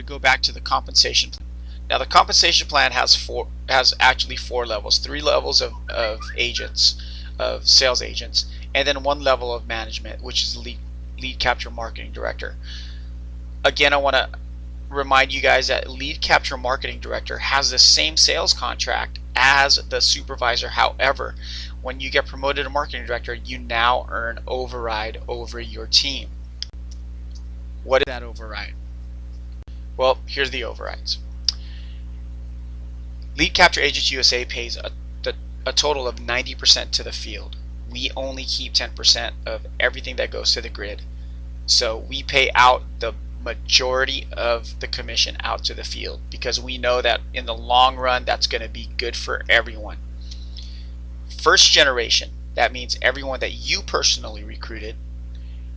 Go back to the compensation plan. Now the compensation plan has actually 4 levels, 3 levels of agents, of sales agents, and then 1 level of management, which is lead capture marketing director. Again, I want to remind you guys that lead capture marketing director has the same sales contract as the supervisor. However, when you get promoted to marketing director, you now earn override over your team. What is that override? Well, here's the overrides. Lead Capture Agents USA pays a total of 90% to the field. We only keep 10% of everything that goes to the grid. So we pay out the majority of the commission out to the field because we know that in the long run that's going to be good for everyone. First generation, that means everyone that you personally recruited,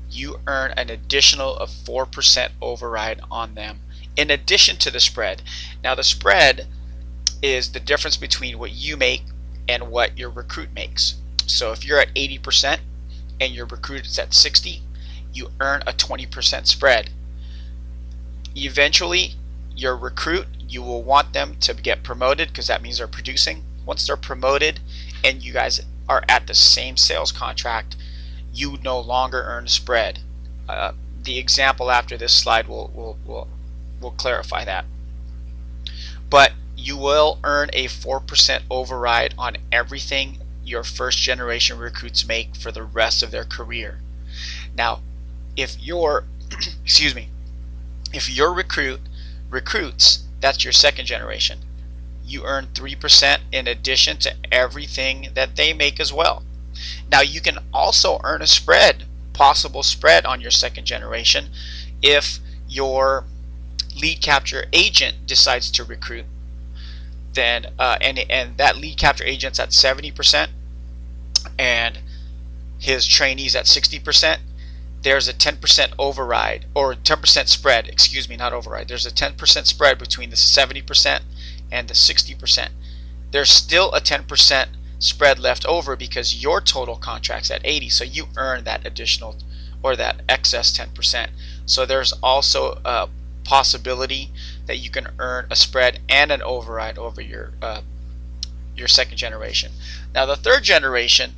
you earn an additional of 4% override on them in addition to the spread. Now the spread is the difference between what you make and what your recruit makes. So if you're at 80% and your recruit is at 60, you earn a 20% spread. Eventually your recruit, you will want them to get promoted because that means they're producing. Once they're promoted and you guys are at the same sales contract, you no longer earn a spread. The example after this slide will clarify that. But you will earn a 4% override on everything your first generation recruits make for the rest of their career. Now, if your if your recruits, that's your second generation, you earn 3% in addition to everything that they make as well. Now you can also earn a spread, possible spread on your second generation if your lead capture agent decides to recruit. Then and that lead capture agent's at 70% and his trainees at 60%. There's a 10% override, or 10% spread, excuse me, not override. There's a 10% spread between the 70% and the 60%. There's still a 10% spread left over because your total contract's at 80, so you earn that additional or that excess 10%. So there's also a possibility that you can earn a spread and an override over your second generation. Now the third generation,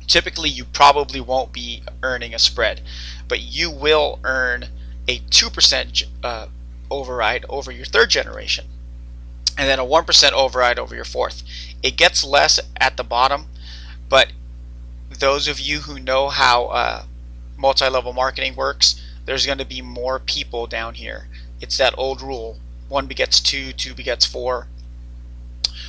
typically you probably won't be earning a spread, but you will earn a 2% override over your third generation and then a 1% override over your fourth. It gets less at the bottom, but those of you who know how multi-level marketing works, there's going to be more people down here. It's that old rule: 1 begets 2, 2 begets 4,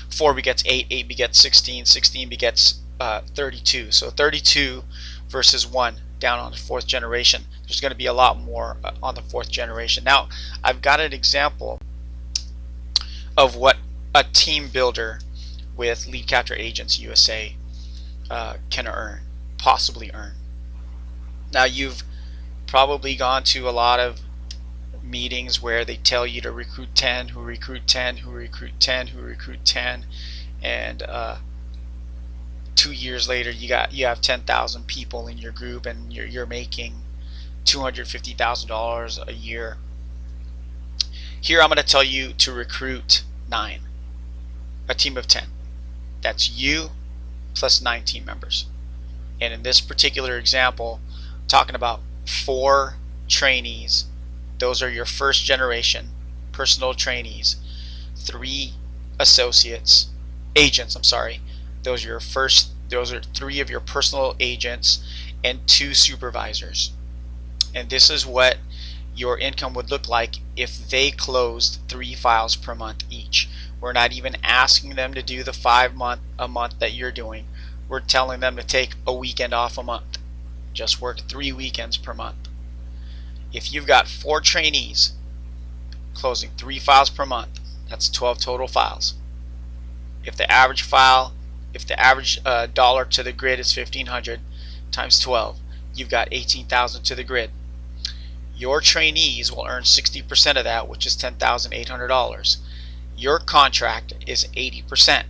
4 begets 8, 8 begets 16, 16 begets 32. So 32 versus 1 down on the fourth generation. There's going to be a lot more on the fourth generation. Now I've got an example of what a team builder with Lead Capture Agents USA can possibly earn. Now you've probably gone to a lot of meetings where they tell you to recruit 10, who recruit 10, who recruit 10, who recruit 10, and 2 years later you have 10,000 people in your group and you're making $250,000 a year. Here I'm going to tell you to recruit 9, a team of 10. That's you plus 9 team members. And in this particular example, I'm talking about 4 trainees. Those are your first generation personal trainees. 3 agents. Those are 3 of your personal agents and 2 supervisors. And this is what your income would look like if they closed 3 files per month each. We're not even asking them to do the 5 a month that you're doing. We're telling them to take a weekend off a month. Just work 3 weekends per month. If you've got 4 trainees closing 3 files per month, that's 12 total files. If the average dollar to the grid is $1,500 times 12, you've got $18,000 to the grid. Your trainees will earn 60% of that, which is $10,800. Your contract is 80%.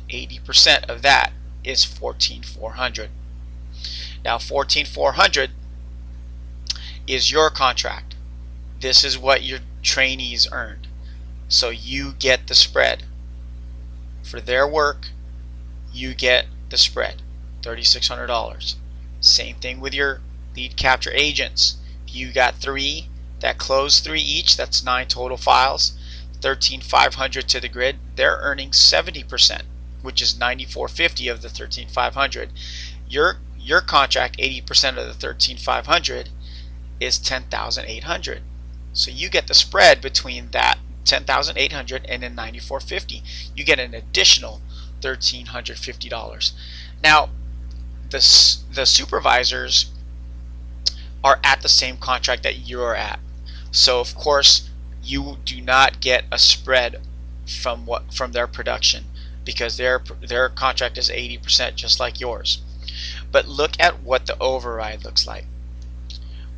80% of that is $14,400. Now $14,400 is your contract. This is what trainees earned. So you get the spread. For their work, you get the spread, $3,600. Same thing with your lead capture agents. If you got 3 that close 3 each, that's 9 total files, 13,500 to the grid, they're earning 70%, which is 9,450 of the 13,500. Your contract, 80% of the 13,500 is 10,800. So you get the spread between that 10,800 and then 9,450. You get an additional $1,350. Now, the supervisors are at the same contract that you're at. So of course, you do not get a spread from their production, because their contract is 80% just like yours. But look at what the override looks like.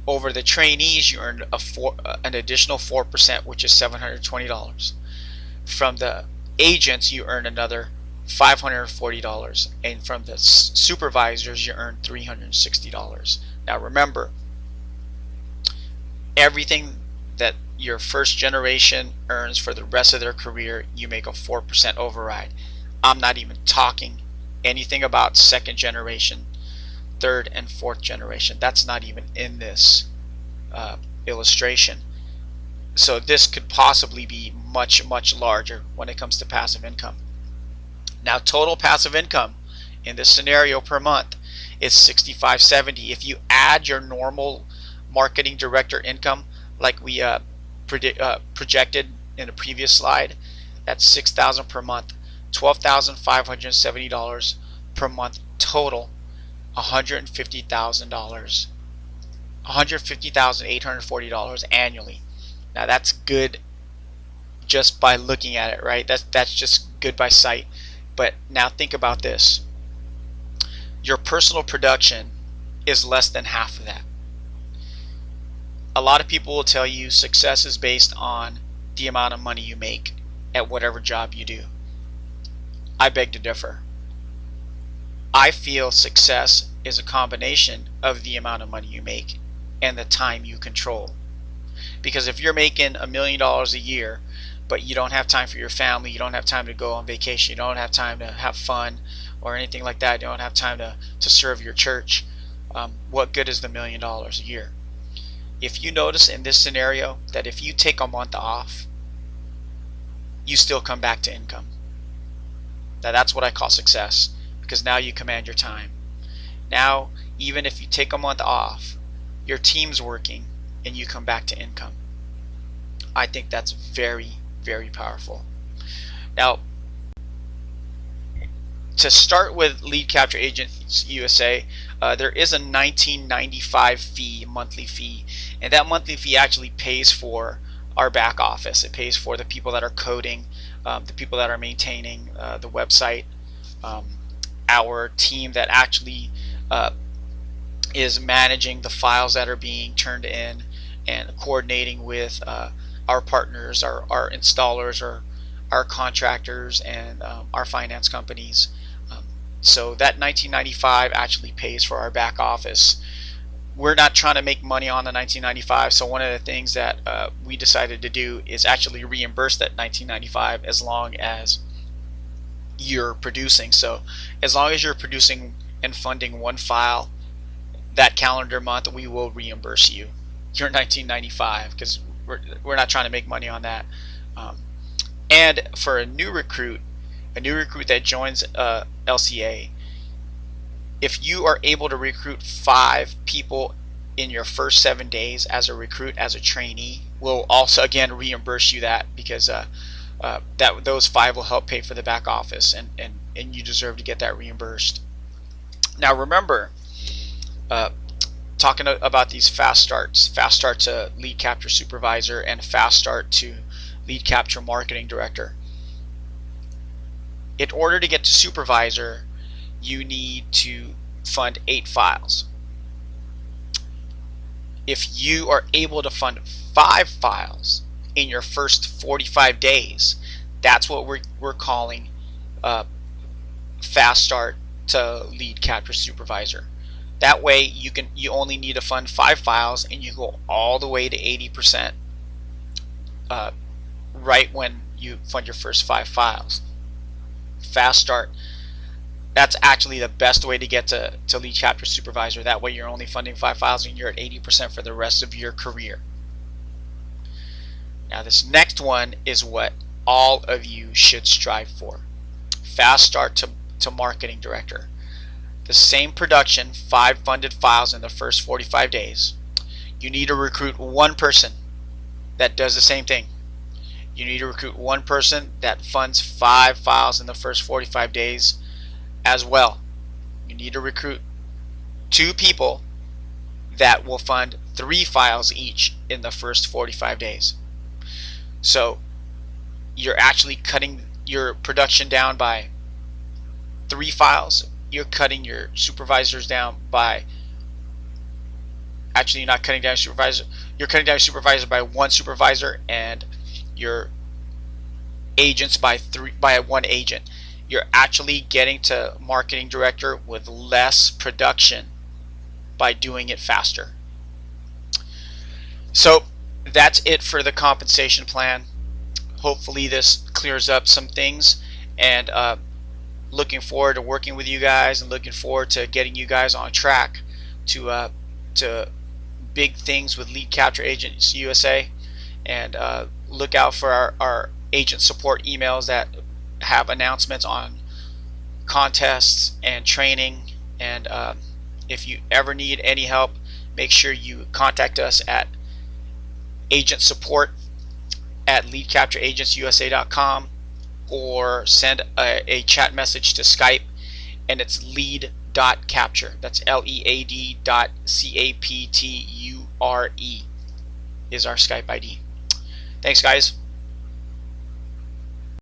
Over the trainees, you earn an additional 4%, which is $720. From the agents, you earn another $540, and from the supervisors, you earn $360. Now remember, everything that your first generation earns for the rest of their career, you make a 4% override. I'm not even talking anything about second generation, third and fourth generation. That's not even in this illustration. So this could possibly be much larger when it comes to passive income. Now, total passive income in this scenario per month is $65.70. If you add your normal marketing director income, like we projected in a previous slide, that's $6,000 per month, $12,570 per month total, $150,000, $150,840 annually. Now that's good just by looking at it, right? That's just good by sight. But now think about this. Your personal production is less than half of that. A lot of people will tell you success is based on the amount of money you make at whatever job you do. I beg to differ. I feel success is a combination of the amount of money you make and the time you control. Because if you're making $1 million a year, but you don't have time for your family, you don't have time to go on vacation, you don't have time to have fun or anything like that, you don't have time to serve your church, what good is the $1 million a year? If you notice in this scenario that if you take a month off, you still come back to income. Now that's what I call success, because now you command your time. Now, even if you take a month off, your team's working and you come back to income. I think that's very powerful. Now, to start with Lead Capture Agents USA, there is a $19.95 monthly fee, and that monthly fee actually pays for our back office. It pays for the people that are coding, the people that are maintaining the website, our team that actually is managing the files that are being turned in and coordinating with our partners, our installers, our contractors, and our finance companies. So that $19.95 actually pays for our back office. We're not trying to make money on the $19.95, so one of the things that we decided to do is actually reimburse that $19.95 as long as you're producing. So as long as you're producing and funding one file that calendar month, we will reimburse you your $19.95, because we're not trying to make money on that. And for a new recruit that joins LCA, if you are able to recruit 5 people in your first 7 days as a recruit, as a trainee, we'll also again reimburse you that, because those 5 will help pay for the back office, and you deserve to get that reimbursed. Now remember, talking about these fast start to lead capture supervisor and fast start to lead capture marketing director. In order to get to supervisor, you need to fund 8 files. If you are able to fund 5 files in your first 45 days, that's what we're calling fast start to lead capture supervisor. That way you only need to fund 5 files and you go all the way to 80%. right when you fund your first 5 files. Fast start. That's actually the best way to get to lead chapter supervisor. That way you're only funding 5 files and you're at 80% for the rest of your career. Now this next one is what all of you should strive for. Fast start to marketing director. The same production, 5 funded files in the first 45 days. You need to recruit one person that does the same thing. You need to recruit one person that funds 5 files in the first 45 days as well. You need to recruit 2 people that will fund 3 files each in the first 45 days. So you're actually cutting your production down by 3 files. You're cutting your supervisors down by, actually you're not cutting down your supervisor, you're cutting down your supervisor by 1 supervisor and your agents by 1 agent. You're actually getting to marketing director with less production by doing it faster. So that's it for the compensation plan. Hopefully this clears up some things, and looking forward to working with you guys and looking forward to getting you guys on track to big things with Lead Capture Agents USA. And look out for our agent support emails that have announcements on contests and training. And if you ever need any help, make sure you contact us at agent support at leadcaptureagentsusa.com, or send a chat message to Skype, and it's lead.capture. That's lead.capture is our Skype ID. Thanks guys.